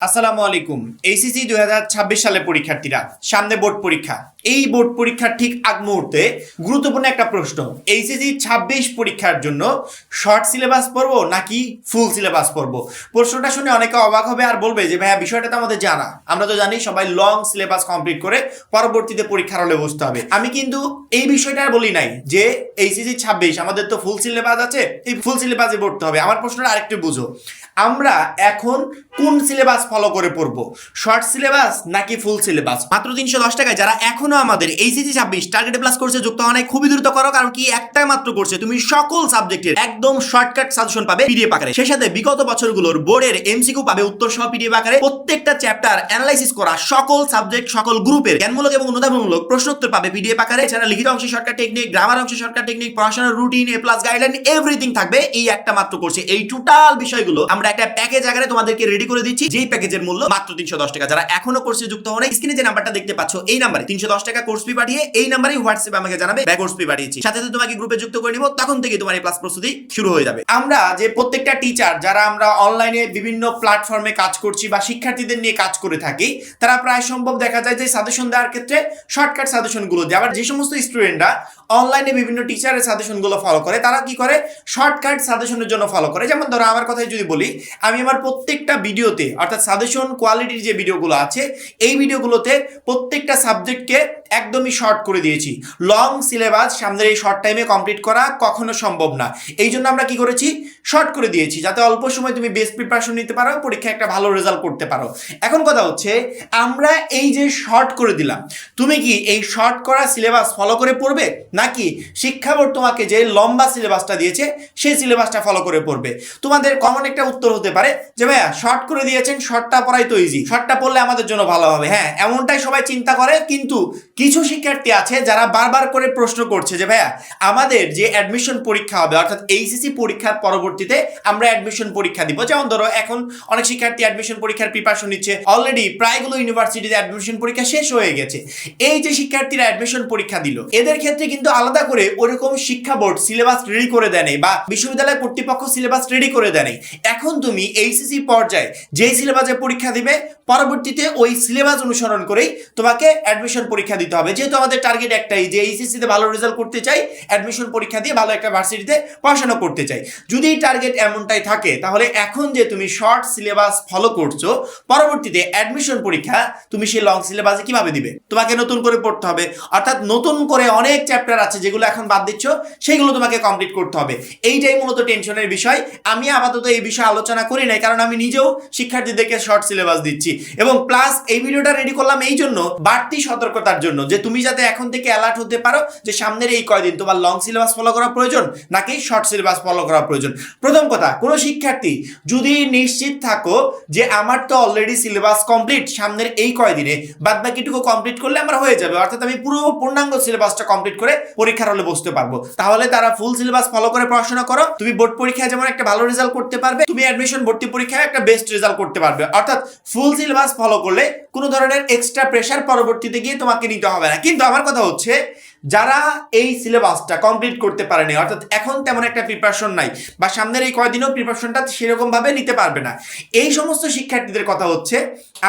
আসসালামু আলাইকুম। এইচএসসি 2026 সালে পরীক্ষার্থীরা, সামনে বোর্ড পরীক্ষা। এই বোর্ড পরীক্ষার ঠিক আগ মুহূর্তে গুরুত্বপূর্ণ একটা প্রশ্ন, এইচএসসি 26 পরীক্ষার জন্য শর্ট সিলেবাস পড়বো নাকি ফুল সিলেবাস পড়বো? প্রশ্নটা শুনে অনেকে অবাক হবে আর বলবে যে ভাইয়া বিষয়টা তো আমাদের জানা, আমরা তো জানি সবাই লং সিলেবাস কমপ্লিট করে পরবর্তীতে পরীক্ষার হলে বসতে হবে। আমি কিন্তু এই বিষয়টা আর বলি নাই যে এইচএসসি 26 আমাদের তো ফুল সিলেবাস আছে, এই ফুল সিলেবাসে পড়তে হবে। আমার প্রশ্নটা আরেকটু বুঝো, আমরা এখন কোন সিলেবাস ফলো করে পড়বো, শর্ট সিলেবাস নাকি ফুল সিলেবাস? মাত্র 310 টাকায় যারা এখনো আমাদের এইচএসসি 26 টার্গেট প্লাস কোর্সে যুক্ত হয় নাই, খুবই দ্রুত করো, কারণ কি একটা মাত্র কোর্সে তুমি সকল সাবজেক্টের একদম শর্টকাট সাজেশন পাবে পিডিএফ আকারে। সেই সাথে বিগত বছরগুলোর বোর্ডের এমসিকিউ পাবে উত্তর সহ পিডিএফ আকারে। প্রত্যেকটা চ্যাপ্টার অ্যানালাইসিস করা সকল সাবজেক্ট সকল গ্রুপের জ্ঞানমূলক এবং অনুধাবনমূলক প্রশ্নোত্তর পাবে পিডিএফ আকারে। এছাড়া লিখিত অংশে শর্টকাট টেকনিক, গ্রামার অংশে শর্টকাট টেকনিক, পড়াশোনার রুটিন, এ প্লাস গাইডলাইন, এভরিথিং থাকবে এই একটা মাত্র কোর্সে। এই টোটাল বিষয়গুলো আমরা একটা প্যাকেজ আকারে তোমাদেরকে রেডি করে দিচ্ছি, যেই প্যাকেজের মূল্য মাত্র 310 টাকা। যারা এখনো কোর্সে যুক্ত হন, স্ক্রিনে যে নাম্বারটা দেখতে পাচ্ছ এই নাম্বারে 310 টাকা কোর্স ফি পাঠিয়ে এই নাম্বারে হোয়াটসঅ্যাপে আমাকে জানাবে ব্যাক কোর্স ফি পাঠিয়েছি, সাথে সাথে তোমাকে গ্রুপে যুক্ত করে নিব, তখন থেকে তোমার এই ক্লাস প্রস্তুতি শুরু হয়ে যাবে। আমরা যে প্রত্যেকটা টিচার যারা আমরা অনলাইনে বিভিন্ন প্ল্যাটফর্মে কাজ করছি বা শিক্ষার্থীদের নিয়ে কাজ করে থাকি, তারা প্রায় সম্ভব দেখা যায় যে সাজেশন দেওয়ার ক্ষেত্রে শর্টকাট সাজেশন গুলো দেয়। আবার যে সমস্ত স্টুডেন্টরা অনলাইনে বিভিন্ন টিচারের সাজেশন গুলো ফলো করে, তারা কি করে শর্টকাট সাজেশনের জন্য ফলো করে। যেমন ধরো আমার কথাই যদি বলি, আমি আমার প্রত্যেকটা ভিডিওতে অর্থাৎ সাজেশন কোয়ালিটির যে ভিডিওগুলো আছে এই ভিডিওগুলোতে প্রত্যেকটা সাবজেক্টকে একদমই শর্ট করে দিয়েছি। লং সিলেবাস সামনের এই শর্ট টাইমে কমপ্লিট করা কখনো সম্ভব না, এই জন্য আমরা কি করেছি শর্ট করে দিয়েছি, যাতে অল্প সময় তুমি বেস্ট প্রিপারেশন নিতে পারো, পরীক্ষায় একটা ভালো রেজাল্ট করতে পারো। এখন কথা হচ্ছে, আমরা এই যে শর্ট করে দিলাম, তুমি কি এই শর্ট করা সিলেবাস ফলো করে পড়বে নাকি শিক্ষা বোর্ড তোমাকে যে লম্বা সিলেবাসটা দিয়েছে সেই সিলেবাসটা ফলো করে পড়বে? তোমাদের কমন একটা উত্তর হতে পারে যে ভাইয়া শর্ট করে দিয়েছেন, শর্টটা পড়াই তো ইজি, শর্টটা পড়লে আমাদের জন্য ভালো হবে। হ্যাঁ, এমনটাই সবাই চিন্তা করে, কিন্তু কিছু শিক্ষার্থী আছে যারা বারবার করে প্রশ্ন করছে যে ভাইয়া আমাদের যে অ্যাডমিশন পরীক্ষা হবে অর্থাৎ এইচএসসি পরীক্ষার পরবর্তীতে আমরা অ্যাডমিশন পরীক্ষা দিব। যেমন ধরো এখন অনেক শিক্ষার্থী অ্যাডমিশন পরীক্ষার প্রিপারেশন নিচ্ছে, অলরেডি প্রায়গুলো ইউনিভার্সিটিতে অ্যাডমিশন পরীক্ষা শেষ হয়ে গেছে। এই যে শিক্ষার্থীরা অ্যাডমিশন পরীক্ষা দিল, এদের ক্ষেত্রে কিন্তু আলাদা করে ওরকম শিক্ষা বোর্ড সিলেবাস রেডি করে দেয় বা বিশ্ববিদ্যালয় কর্তৃপক্ষ সিলেবাস রেডি করে দেয়। এখন তুমি এইচএসসি পর্যায়ে যেই সিলেবাসে পরীক্ষা দিবে, পরবর্তীতে ওই সিলেবাস অনুসরণ করেই তোমাকে অ্যাডমিশন পরীক্ষা দিতে হবে। যেহেতু আমাদের টার্গেট একটাই যে এইচএসসিতে ভালো রেজাল্ট করতে চাই, অ্যাডমিশন পরীক্ষা দিয়ে ভালো একটা ভার্সিটিতে পড়াশোনা করতে চাই। যদি টার্গেট এমনটাই থাকে, তাহলে এখন যে তুমি শর্ট সিলেবাস ফলো করছো, পরবর্তীতে অ্যাডমিশন পরীক্ষা তুমি সেই লং সিলেবাসে কিভাবে দিবে? তোমাকে নতুন করে পড়তে হবে, অর্থাৎ নতুন করে অনেক চ্যাপ্টার আছে যেগুলো এখন বাদ দিচ্ছ, সেগুলো তোমাকে কমপ্লিট করতে হবে। এইটাই মূলত টেনশনের বিষয়। আমি আপাতত এই বিষয়ে আলোচনা করি নাই, কারণ আমি নিজেও শিক্ষার্থীদেরকে শর্ট সিলেবাস দিচ্ছি, এবং প্লাস এই ভিডিওটা রেডি করলাম এই জন্য, বাড়তি সতর্কতার জন্য, যে তুমি যাতে এখন থেকে অ্যালার্ট হতে পারো যে সামনের এই কয়দিন তোমার লং সিলেবাস ফলো করা প্রয়োজন নাকি শর্ট সিলেবাস ফলো করা প্রয়োজন। প্রথম কথা, কোনো শিক্ষার্থী যদি নিশ্চিত থাকো যে আমার তো অলরেডি সিলেবাস কমপ্লিট, সামনের এই কয়দিনে বাদ বাকিটুকু কমপ্লিট করলে আমার হয়ে যাবে, অর্থাৎ আমি পুরো পূর্ণাঙ্গ সিলেবাসটা কমপ্লিট করে পরীক্ষার হলে বসতে পারবো, তাহলে তারা ফুল সিলেবাস ফলো করে পড়াশোনা করো। তুমি বোর্ড পরীক্ষায় যেমন একটা ভালো রেজাল্ট করতে পারবে, তুমি অ্যাডমিশন ভর্তি পরীক্ষায় একটা বেস্ট রেজাল্ট করতে পারবে। অর্থাৎ ফুল সিলেবাস ফলো করলে কোনো ধরনের এক্সট্রা প্রেশার পরবর্তীতে গিয়ে তোমাকে নিতে হবে না। কিন্তু আমার কথা হচ্ছে, যারা এই সিলেবাসটা কমপ্লিট করতে পারেনি, অর্থাৎ এখন তেমন একটা প্রিপারেশন নাই বা সামনের এই কয়দিনও প্রিপারেশনটা সেরকম ভাবে নিতে পারবে না, এই সমস্ত শিক্ষার্থীদের কথা হচ্ছে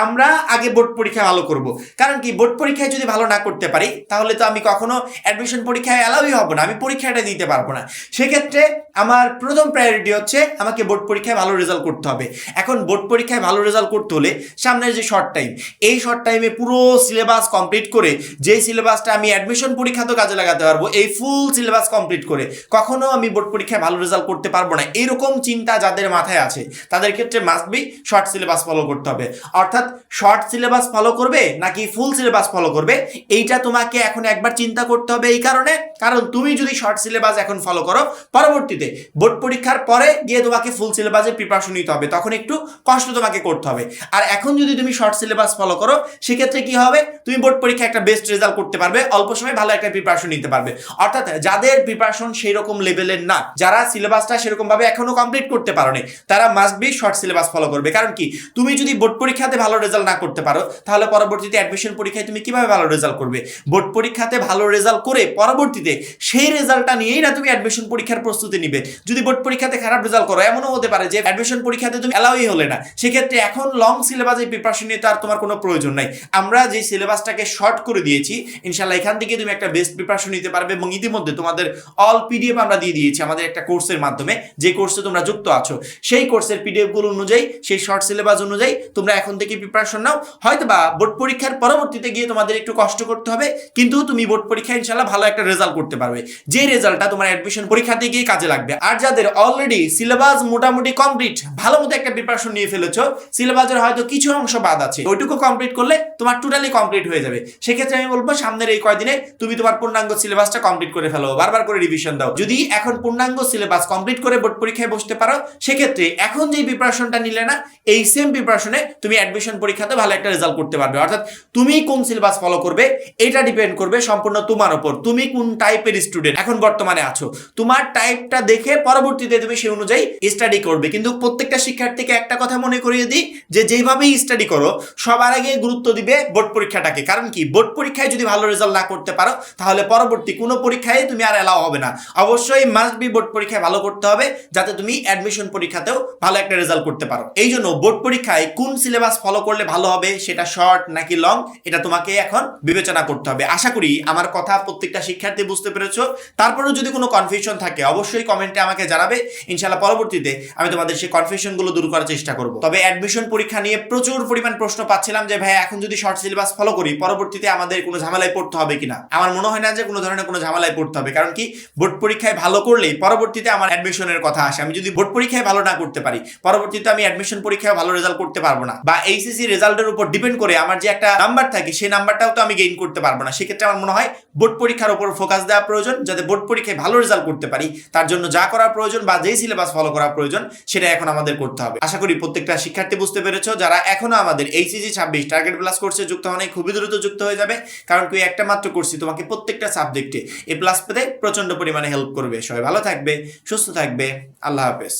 আমরা আগে বোর্ড পরীক্ষা ভালো করব। কারণ কি, বোর্ড পরীক্ষায় যদি ভালো না করতে পারি, তাহলে তো আমি কখনো অ্যাডমিশন পরীক্ষায় অ্যালাউই হব না, আমি পরীক্ষাটা দিতে পারবো না। সেক্ষেত্রে আমার প্রথম প্রায়োরিটি হচ্ছে আমাকে বোর্ড পরীক্ষায় ভালো রেজাল্ট করতে হবে। এখন বোর্ড পরীক্ষায় ভালো রেজাল্ট করতে হলে সামনের যে শর্ট টাইম, এই শর্ট টাইমে পুরো সিলেবাস কমপ্লিট করে, যেই সিলেবাসটা আমি অ্যাডমিশন পরীক্ষা তো কাজে লাগাতে পারবো, এই ফুল সিলেবাস কমপ্লিট করে কখনো আমি বোর্ড পরীক্ষায় ভালো রেজাল্ট করতে পারবো না, এরকম চিন্তা যাদের মাথায় আছে তাদের ক্ষেত্রে must be short syllabus follow করতে হবে। অর্থাৎ শর্ট সিলেবাস ফলো করবে নাকি ফুল সিলেবাস ফলো করবে, এইটা তোমাকে এখন একবার চিন্তা করতে হবে। এই কারণে, কারণ তুমি যদি শর্ট সিলেবাস এখন ফলো করো, পরবর্তীতে বোর্ড পরীক্ষার পরে গিয়ে তোমাকে ফুল সিলেবাসের প্রিপারেশন নিতে হবে, তখন একটু কষ্ট তোমাকে করতে হবে। আর এখন যদি তুমি শর্ট সিলেবাস ফলো করো, সেক্ষেত্রে কি হবে, তুমি বোর্ড পরীক্ষায় একটা বেস্ট রেজাল্ট করতে পারবে, অল্প সময় ভালো একটা পরীক্ষার প্রিপারেশন নিতে পারবে। অর্থাৎ যাদের প্রিপারেশন সেই রকম লেভেলের না, যারা সিলেবাসটা সেরকম ভাবে এখনো কমপ্লিট করতে পারোনি, তারা must be short syllabus follow করবে। কারণ কি, তুমি যদি বোর্ড পরীক্ষাতে ভালো রেজাল্ট না করতে পারো, তাহলে পরবর্তীতে অ্যাডমিশন পরীক্ষায় তুমি কিভাবে ভালো রেজাল্ট করবে? বোর্ড পরীক্ষাতে ভালো রেজাল্ট করে পরবর্তীতে সেই রেজাল্টটা নিয়েই না তুমি অ্যাডমিশন পরীক্ষার প্রস্তুতি নিবে। যদি বোর্ড পরীক্ষাতে খারাপ রেজাল্ট করো, এমনও হতে পারে যে অ্যাডমিশন পরীক্ষাতে তুমি অ্যালাউই হলে না। সেক্ষেত্রে এখন লং সিলেবাসে প্রিপারেশন নিয়ে তার তোমার কোনো প্রয়োজন নাই। আমরা যে সিলেবাসটাকে শর্ট করে দিয়েছি, ইনশাআল্লাহ এখান থেকে তুমি একটা বেস্ট প্রিপারেশন নিতে পারবে। এবং ইতিমধ্যে তোমাদের অল পিডিএফ আমরা দিয়ে দিয়েছি আমাদের একটা কোর্সের মাধ্যমে, যে কোর্সে তোমরা যুক্ত আছো। সেই কোর্সের পিডিএফ গুলো অনুযায়ী, সেই শর্ট সিলেবাস অনুযায়ী তোমরা এখন থেকে প্রিপারেশন নাও। হয়তো বা বোর্ড পরীক্ষার পরবর্তীতে গিয়ে তোমাদের একটু কষ্ট করতে হবে, কিন্তু তুমি বোর্ড পরীক্ষায় ইনশাআল্লাহ ভালো একটা রেজাল্ট করতে পারবে, যে রেজাল্টটা তোমার অ্যাডমিশন পরীক্ষাতে গিয়ে কাজে লাগবে। আর যাদের অলরেডি সিলেবাস মোটামুটি কমপ্লিট, ভালো মতো একটা প্রিপারেশন নিয়ে ফেলেছো, সিলেবাসের হয়তো কিছু অংশ বাদ আছে, ওইটুকু কমপ্লিট করলে তোমার টোটালি কমপ্লিট হয়ে যাবে। সেক্ষেত্রে আমি বলবো সামনের এই কয়দিনে তুমি তোমার পূর্ণাঙ্গ সিলেবাসটা কমপ্লিট করে ফেলো, বারবার করে রিভিশন দাও। যদি এখন পূর্ণাঙ্গ সিলেবাস কমপ্লিট করে বোর্ড পরীক্ষায় বসতে পারো, সেক্ষেত্রে এখন যে প্রিপারেশনটা নিলে না, এই সেম প্রিপারেশনে তুমি অ্যাডমিশন পরীক্ষাতে ভালো একটা রেজাল্ট করতে পারবে। অর্থাৎ তুমি কোন সিলেবাস ফলো করবে এটা ডিপেন্ড করবে সম্পূর্ণ তোমার উপর। তুমি কোন টাইপের স্টুডেন্ট এখন বর্তমানে আছো, তোমার টাইপটা দেখে পরবর্তীতে তুমি সেই অনুযায়ী স্টাডি করবে। কিন্তু প্রত্যেকটা শিক্ষার্থীকে একটা কথা মনে করিয়ে দিই, যে যেভাবেই স্টাডি করো সবার আগে গুরুত্ব দিবে বোর্ড পরীক্ষাটাকে। কারণ কি, বোর্ড পরীক্ষায় যদি ভালো রেজাল্ট না করতে পারো, তাহলে পরবর্তী কোনো পরীক্ষায় তুমি আর এলাও হবে না। অবশ্যই মাস্ট বি বোর্ড পরীক্ষায় ভালো করতে হবে, যাতে তুমি অ্যাডমিশন পরীক্ষাতেও ভালো একটা রেজাল্ট করতে পারো। এই জন্য বোর্ড পরীক্ষায় কোন সিলেবাস ফলো করলে ভালো হবে, সেটা শর্ট নাকি লং, এটা তোমাকে এখন বিবেচনা করতে হবে। আশা করি আমার কথা প্রত্যেকটা শিক্ষার্থী বুঝতে পেরেছো। তারপরেও যদি কোনো কনফিউশন থাকে, অবশ্যই কমেন্টে আমাকে জানাবে। ইনশাআল্লাহ পরবর্তীতে আমি তোমাদের সেই কনফিউশন গুলো দূর করার চেষ্টা করব। তবে অ্যাডমিশন পরীক্ষা নিয়ে প্রচুর পরিমাণ প্রশ্ন পাচ্ছিলাম যে ভাই এখন যদি শর্ট সিলেবাস ফলো করি, পরবর্তীতে আমাদের কোনো ঝামেলায় পড়তে হবে কিনা। আমার মনে হয় না যে কোনো ধরনের কোনো ঝামেলায় পড়তে হবে। কারণ কি, বোর্ড পরীক্ষায় ভালো করলেই পরবর্তীতে আমার অ্যাডমিশনের কথা আসে। আমি যদি বোর্ড পরীক্ষায় ভালো না করতে পারি, পরবর্তীতে আমি অ্যাডমিশন পরীক্ষায় ভালো রেজাল্ট করতে পারবো না। বা এইচএসসি রেজাল্টের উপর ডিপেন্ড করে আমার যে একটা নাম্বার থাকে, সেই নাম্বারটাও তো আমি গেইন করতে পারবো না। সেক্ষেত্রে আমার মনে হয় বোর্ড পরীক্ষার উপর ফোকাস দেওয়া প্রয়োজন, যাতে বোর্ড পরীক্ষায় ভালো রেজাল্ট করতে পারি। তার জন্য যা করা প্রয়োজন বা যেই সিলেবাস ফলো করা প্রয়োজন, সেটা এখন আমাদের করতে হবে। আশা করি প্রত্যেকটা শিক্ষার্থী বুঝতে পেরেছো। যারা এখনো আমাদের এইচএসসি 26 টার্গেট প্লাস কোর্সে যুক্ত হওয়া নেই, খুবই দ্রুত যুক্ত হয়ে যাবে। কারণ কি, একটা মাত্র কোর্সই তোমাকে প্রত্যেকটা সাবজেক্টে এ প্লাস পেতে প্রচন্ড পরিমাণে হেল্প করবে। সবাই ভালো থাকবে, সুস্থ থাকবে। আল্লাহ হাফেজ।